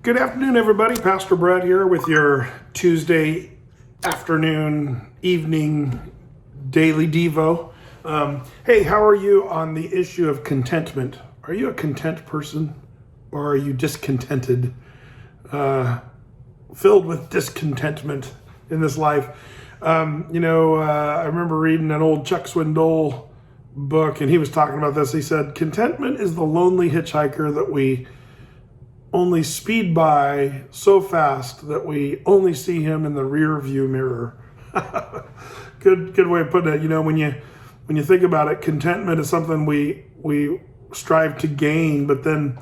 Good afternoon, everybody. Pastor Brett here with your Tuesday afternoon, evening, daily Devo. Hey, how are you on the issue of contentment? Are you a content person or are you discontented, filled with discontentment in this life? I remember reading an old Chuck Swindoll book, and he was talking about this. He said, contentment is the lonely hitchhiker that we only speed by so fast that we only see him in the rear view mirror. Good way of putting it. When you think about it, contentment is something we strive to gain, but then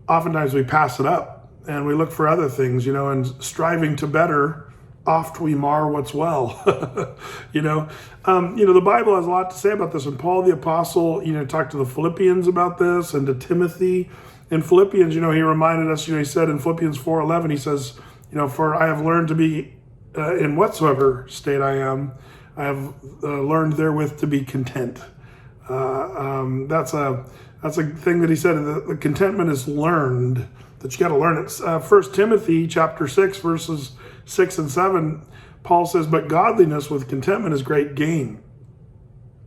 oftentimes we pass it up and we look for other things, and striving to better, oft we mar what's well. The Bible has a lot to say about this, and Paul the Apostle, talked to the Philippians about this and to Timothy. In Philippians, he reminded us, he said in Philippians 4:11, he says, for I have learned to be in whatsoever state I am, I have learned therewith to be content. That's a thing that he said. The contentment is learned, that you got to learn it. 1 Timothy chapter 6, verses 6 and 7, Paul says, but godliness with contentment is great gain.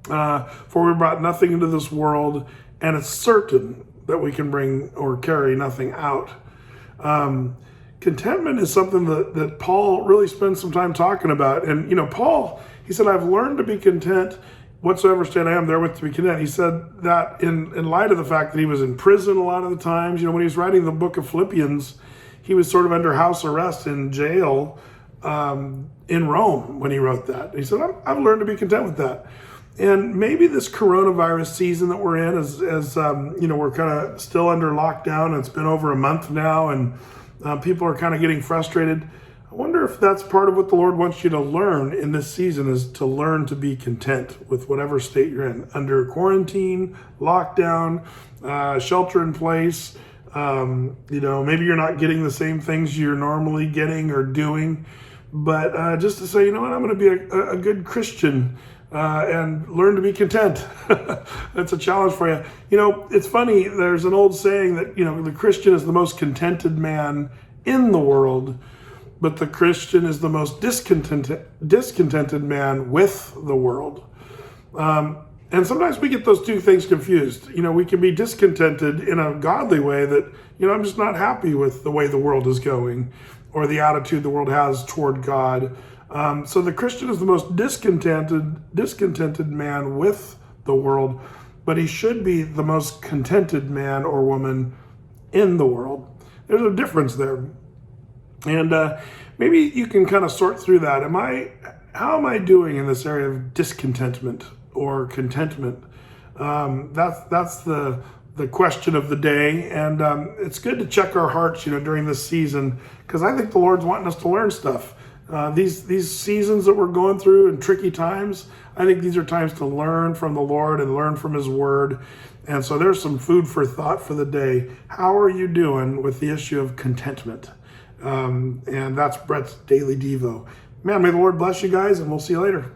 For we brought nothing into this world, and it's certain that we can bring or carry nothing out. Contentment is something that Paul really spends some time talking about. And, Paul, he said, I've learned to be content whatsoever state I am, therewith to be content. He said that in light of the fact that he was in prison a lot of the times. When he was writing the book of Philippians, he was sort of under house arrest in jail in Rome when he wrote that. He said, I've learned to be content with that. And maybe this coronavirus season that we're in, as we're kind of still under lockdown, and it's been over a month now, and people are kind of getting frustrated. I wonder if that's part of what the Lord wants you to learn in this season, is to learn to be content with whatever state you're in, under quarantine, lockdown, shelter in place. Maybe you're not getting the same things you're normally getting or doing, but just to say, I'm going to be a good Christian. And learn to be content. That's a challenge for you. It's funny, there's an old saying that, the Christian is the most contented man in the world, but the Christian is the most discontented man with the world. And sometimes we get those two things confused. We can be discontented in a godly way that, I'm just not happy with the way the world is going or the attitude the world has toward God. So the Christian is the most discontented man with the world, but he should be the most contented man or woman in the world. There's a difference there. And maybe you can kind of sort through that. How am I doing in this area of discontentment or contentment? That's the question of the day. And it's good to check our hearts, during this season, because I think the Lord's wanting us to learn stuff. These seasons that we're going through and tricky times, I think these are times to learn from the Lord and learn from His Word. And so there's some food for thought for the day. How are you doing with the issue of contentment? And that's Brett's Daily Devo. Man, may the Lord bless you guys, and we'll see you later.